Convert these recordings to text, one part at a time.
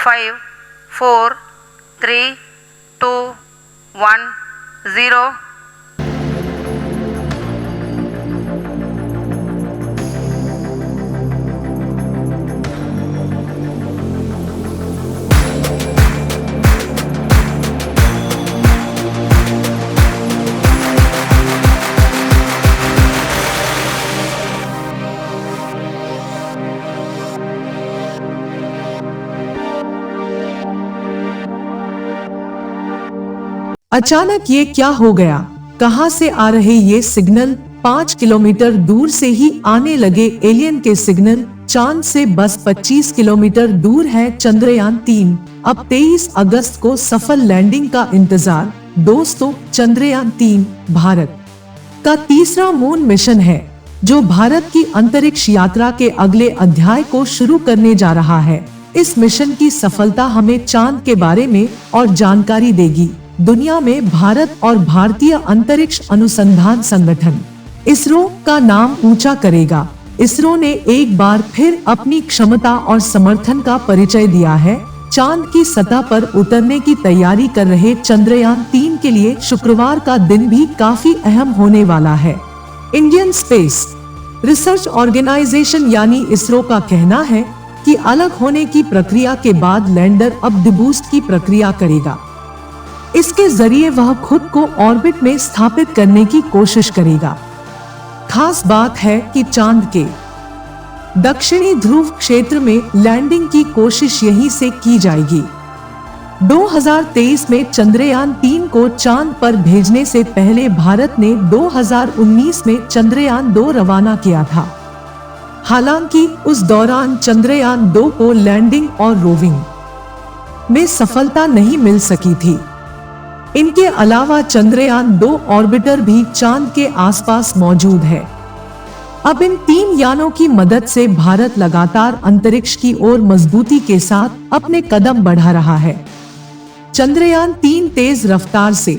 5 4 3 2 1 0. अचानक ये क्या हो गया? कहां से आ रहे ये सिग्नल? 5 किलोमीटर दूर से ही आने लगे एलियन के सिग्नल। चांद से बस 25 किलोमीटर दूर है चंद्रयान-3। अब 23 अगस्त को सफल लैंडिंग का इंतजार। दोस्तों, चंद्रयान-3 भारत का तीसरा मून मिशन है, जो भारत की अंतरिक्ष यात्रा के अगले अध्याय को शुरू करने जा रहा है। इस मिशन की सफलता हमें चांद के बारे में और जानकारी देगी, दुनिया में भारत और भारतीय अंतरिक्ष अनुसंधान संगठन इसरो का नाम ऊंचा करेगा। इसरो ने एक बार फिर अपनी क्षमता और समर्थन का परिचय दिया है। चांद की सतह पर उतरने की तैयारी कर रहे चंद्रयान-3 के लिए शुक्रवार का दिन भी काफी अहम होने वाला है। इंडियन स्पेस रिसर्च ऑर्गेनाइजेशन यानी इसरो का कहना है कि अलग होने की प्रक्रिया के बाद लैंडर अब डिबूस्ट की प्रक्रिया करेगा। इसके जरिए वह खुद को ऑर्बिट में स्थापित करने की कोशिश करेगा। खास बात है कि चांद के दक्षिणी ध्रुव क्षेत्र में लैंडिंग की कोशिश यहीं से की जाएगी। 2023 में चंद्रयान-3 को चांद पर भेजने से पहले भारत ने 2019 में चंद्रयान-2 रवाना किया था। हालांकि उस दौरान चंद्रयान-2 को लैंडिंग और रोविंग में सफलता नहीं मिल सकी थी। इनके अलावा चंद्रयान-2 ऑर्बिटर भी चांद के आसपास मौजूद है। अब इन 3 यानों की मदद से भारत लगातार अंतरिक्ष की ओर मजबूती के साथ अपने कदम बढ़ा रहा है। चंद्रयान-3 तेज रफ्तार से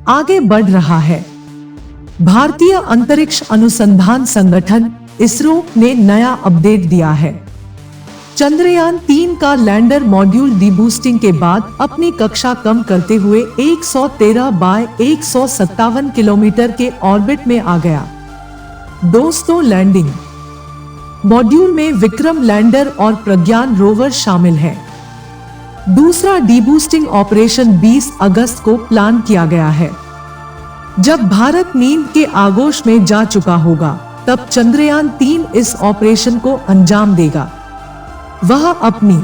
आगे बढ़ रहा है। भारतीय अंतरिक्ष अनुसंधान संगठन इसरो ने नया अपडेट दिया है। चंद्रयान-3 का लैंडर मॉड्यूल डीबूस्टिंग के बाद अपनी कक्षा कम करते हुए 113 बाय 157 किलोमीटर के ऑर्बिट में आ गया। दोस्तों, लैंडिंग मॉड्यूल में विक्रम लैंडर और प्रज्ञान रोवर शामिल है। दूसरा डीबूस्टिंग ऑपरेशन 20 अगस्त को प्लान किया गया है। जब भारत नींद के आगोश में जा चुका होगा, तब चंद्रयान-3 इस ऑपरेशन को अंजाम देगा। वह अपनी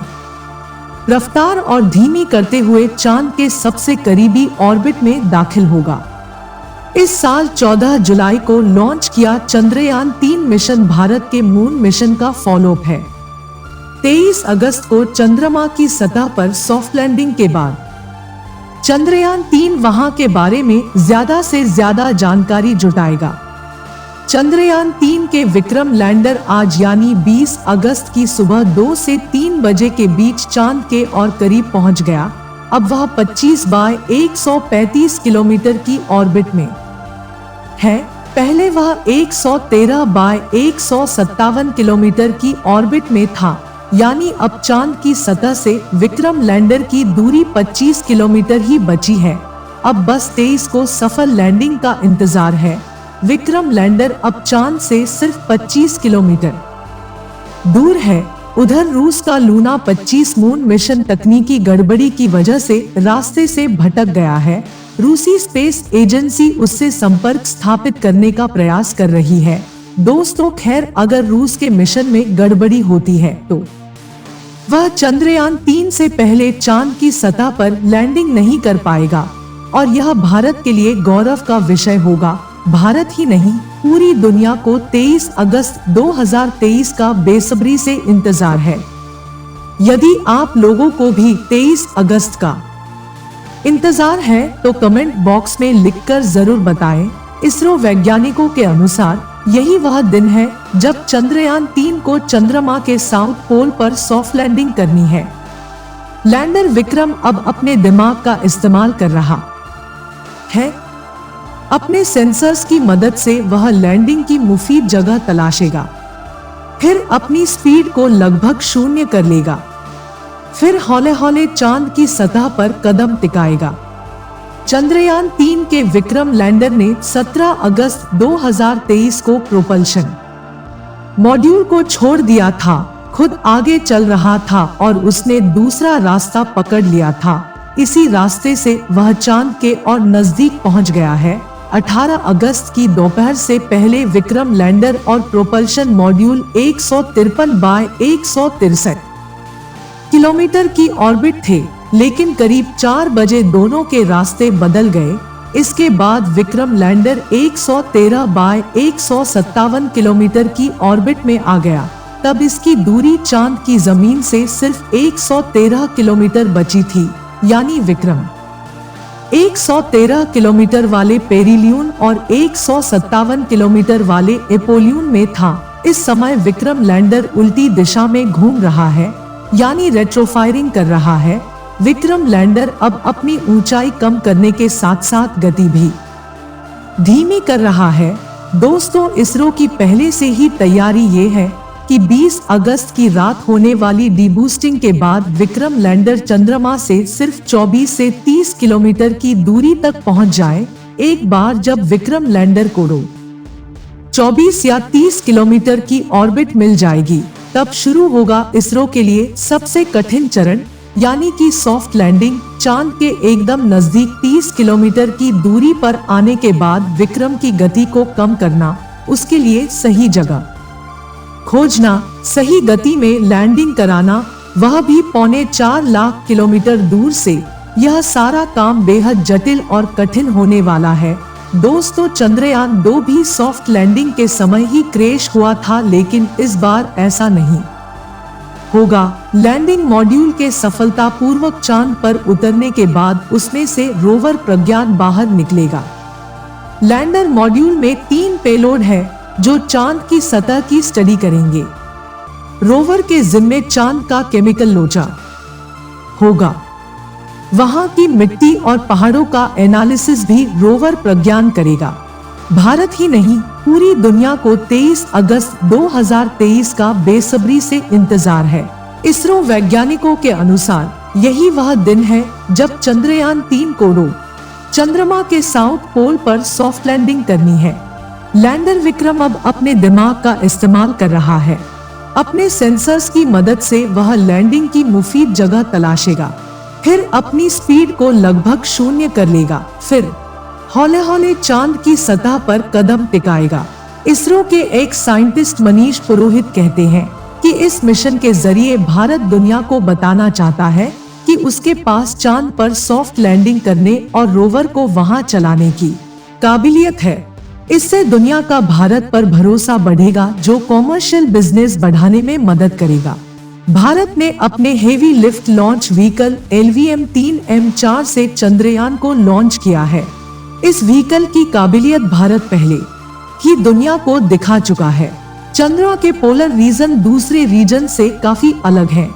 रफ्तार और धीमी करते हुए चांद के सबसे करीबी ऑर्बिट में दाखिल होगा। इस साल 14 जुलाई को लॉन्च किया चंद्रयान-3 मिशन भारत के मून मिशन का फॉलोअप है। 23 अगस्त को चंद्रमा की सतह पर सॉफ्ट लैंडिंग के बाद चंद्रयान-3 वहां के बारे में ज्यादा से ज्यादा जानकारी जुटाएगा। चंद्रयान-3 के विक्रम लैंडर आज यानी 20 अगस्त की सुबह 2 से 3 बजे के बीच चांद के और करीब पहुंच गया। अब वह 25 बाय 135 किलोमीटर की ऑर्बिट में है। पहले वह 113 बाय 157 किलोमीटर की ऑर्बिट में था, यानी अब चांद की सतह से विक्रम लैंडर की दूरी 25 किलोमीटर ही बची है। अब बस 23 को सफल लैंडिंग का इंतजार है। विक्रम लैंडर अब चांद से सिर्फ 25 किलोमीटर दूर है। उधर रूस का लूना 25 मून मिशन तकनीकी गड़बड़ी की वजह से रास्ते से भटक गया है। रूसी स्पेस एजेंसी उससे संपर्क स्थापित करने का प्रयास कर रही है। दोस्तों, खैर, अगर रूस के मिशन में गड़बड़ी होती है तो वह चंद्रयान-3 से पहले चांद की सतह पर लैंडिंग नहीं कर पाएगा और यह भारत के लिए गौरव का विषय होगा। भारत ही नहीं, पूरी दुनिया को 23 अगस्त 2023 का बेसब्री से इंतजार है। यदि आप लोगों को भी 23 अगस्त का इंतजार है तो कमेंट बॉक्स में लिखकर जरूर बताएं। इसरो वैज्ञानिकों के अनुसार यही वह दिन है जब चंद्रयान-3 को चंद्रमा के साउथ पोल पर सॉफ्ट लैंडिंग करनी है। लैंडर विक्रम अब अपने दिमाग का इस्तेमाल कर रहा है। अपने सेंसर्स की मदद से वह लैंडिंग की मुफीद जगह तलाशेगा, फिर अपनी स्पीड को लगभग 0 कर लेगा। फिर हौले हौले चांद की सतह पर कदम टिकाएगा। चंद्रयान 3 के विक्रम लैंडर ने 17 अगस्त 2023 को प्रोपल्शन मॉड्यूल को छोड़ दिया था, खुद आगे चल रहा था और उसने दूसरा रास्ता पकड़ लिया था। इसी रास्ते से वह चांद के और नजदीक पहुंच गया है। 18 अगस्त की दोपहर से पहले विक्रम लैंडर और प्रोपल्शन मॉड्यूल 153 बाय 163 किलोमीटर की ऑर्बिट थे, लेकिन करीब 4 बजे दोनों के रास्ते बदल गए। इसके बाद विक्रम लैंडर 113 बाय 157 किलोमीटर की ऑर्बिट में आ गया। तब इसकी दूरी चांद की जमीन से सिर्फ 113 किलोमीटर बची थी, यानी विक्रम 113 किलोमीटर वाले पेरिलियन और 157 किलोमीटर वाले एपोलियन में था। इस समय विक्रम लैंडर उल्टी दिशा में घूम रहा है, यानी रेट्रोफायरिंग कर रहा है। विक्रम लैंडर अब अपनी ऊंचाई कम करने के साथ साथ गति भी धीमी कर रहा है। दोस्तों, इसरो की पहले से ही तैयारी ये है कि 20 अगस्त की रात होने वाली डीबूस्टिंग के बाद विक्रम लैंडर चंद्रमा से सिर्फ 24 से 30 किलोमीटर की दूरी तक पहुंच जाए। एक बार जब विक्रम लैंडर को 24 या 30 किलोमीटर की ऑर्बिट मिल जाएगी, तब शुरू होगा इसरो के लिए सबसे कठिन चरण, यानी कि सॉफ्ट लैंडिंग। चांद के एकदम नजदीक 30 किलोमीटर की दूरी पर आने के बाद विक्रम की गति को कम करना, उसके लिए सही जगह खोजना, सही गति में लैंडिंग कराना, वह भी 4.25 लाख किलोमीटर दूर से। यह सारा काम बेहद जटिल और कठिन होने वाला है। दोस्तों, चंद्रयान 2 भी सॉफ्ट लैंडिंग के समय ही क्रैश हुआ था, लेकिन इस बार ऐसा नहीं होगा। लैंडिंग मॉड्यूल के सफलतापूर्वक चांद पर उतरने के बाद उसमें से रोवर प्रज्ञान बाहर निकलेगा। लैंडर मॉड्यूल में 3 पेलोड है जो चांद की सतह की स्टडी करेंगे। रोवर के जिम्मे चांद का केमिकल लोचा होगा। वहां की मिट्टी और पहाड़ों का एनालिसिस भी रोवर प्रज्ञान करेगा। भारत ही नहीं, पूरी दुनिया को 23 अगस्त 2023 का बेसब्री से इंतजार है। इसरो वैज्ञानिकों के अनुसार यही वह दिन है जब चंद्रयान 3 को चंद्रमा के साउथ पोल पर सॉफ्ट लैंडिंग करनी है। लैंडर विक्रम अब अपने दिमाग का इस्तेमाल कर रहा है। अपने सेंसर्स की मदद से वह लैंडिंग की मुफीद जगह तलाशेगा, फिर अपनी स्पीड को लगभग 0 कर लेगा, फिर हौले हौले चांद की सतह पर कदम टिकाएगा। इसरो के एक साइंटिस्ट मनीष पुरोहित कहते हैं कि इस मिशन के जरिए भारत दुनिया को बताना चाहता है कि उसके पास चांद पर सॉफ्ट लैंडिंग करने और रोवर को वहां चलाने की काबिलियत है। इससे दुनिया का भारत पर भरोसा बढ़ेगा, जो कॉमर्शियल बिजनेस बढ़ाने में मदद करेगा। भारत ने अपने heavy lift launch vehicle LVM-3M4 से चंद्रयान को लॉन्च किया है। इस व्हीकल की काबिलियत भारत पहले ही दुनिया को दिखा चुका है। चंद्रमा के पोलर रीजन दूसरे रीजन से काफी अलग हैं।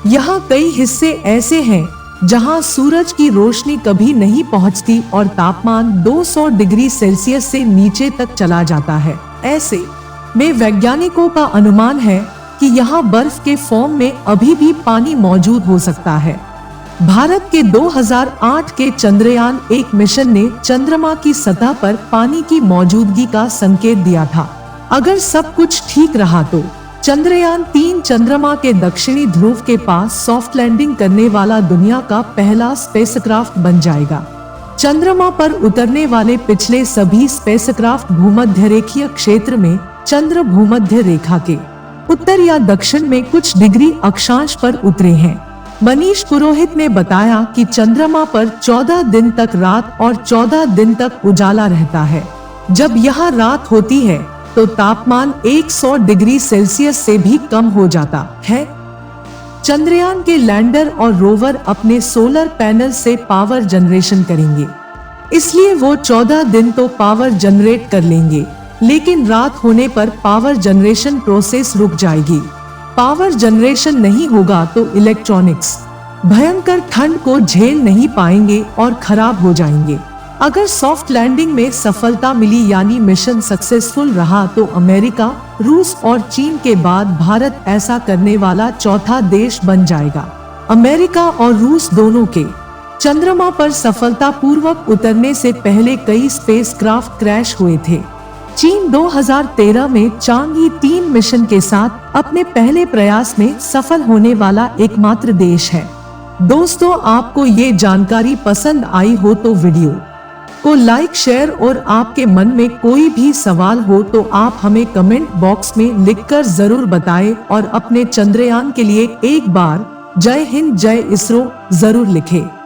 यहाँ कई हिस्से ऐसे हैं जहाँ सूरज की रोशनी कभी नहीं पहुँचती और तापमान 200 डिग्री सेल्सियस से नीचे तक चला जाता है। ऐसे में वैज्ञानिकों का अनुमान है कि यहाँ बर्फ के फॉर्म में अभी भी पानी मौजूद हो सकता है। भारत के 2008 के चंद्रयान 1 मिशन ने चंद्रमा की सतह पर पानी की मौजूदगी का संकेत दिया था। अगर सब कुछ ठीक रहा तो चंद्रयान 3 चंद्रमा के दक्षिणी ध्रुव के पास सॉफ्ट लैंडिंग करने वाला दुनिया का पहला स्पेसक्राफ्ट बन जाएगा। चंद्रमा पर उतरने वाले पिछले सभी स्पेसक्राफ्ट भूमध्य रेखीय क्षेत्र में चंद्र भूमध्य रेखा के उत्तर या दक्षिण में कुछ डिग्री अक्षांश पर उतरे हैं। मनीष पुरोहित ने बताया कि चंद्रमा पर 14 दिन तक रात और 14 दिन तक उजाला रहता है। जब यहाँ रात होती है तो तापमान 100 डिग्री सेल्सियस से भी कम हो जाता है। चंद्रयान के लैंडर और रोवर अपने सोलर पैनल से पावर जनरेशन करेंगे, इसलिए वो 14 दिन तो पावर जनरेट कर लेंगे, लेकिन रात होने पर पावर जनरेशन प्रोसेस रुक जाएगी। पावर जनरेशन नहीं होगा तो इलेक्ट्रॉनिक्स भयंकर ठंड को झेल नहीं पाएंगे और खराब हो जाएंगे। अगर सॉफ्ट लैंडिंग में सफलता मिली यानी मिशन सक्सेसफुल रहा तो अमेरिका, रूस और चीन के बाद भारत ऐसा करने वाला चौथा देश बन जाएगा। अमेरिका और रूस दोनों के चंद्रमा पर सफलतापूर्वक उतरने से पहले कई स्पेसक्राफ्ट क्रैश हुए थे। चीन 2013 में चांगई 3 मिशन के साथ अपने पहले प्रयास में सफल होने वाला एकमात्र देश है। दोस्तों, आपको ये जानकारी पसंद आई हो तो वीडियो को लाइक, शेयर और आपके मन में कोई भी सवाल हो तो आप हमें कमेंट बॉक्स में लिखकर जरूर बताएं और अपने चंद्रयान के लिए एक बार जय हिंद जय इसरो जरूर लिखें।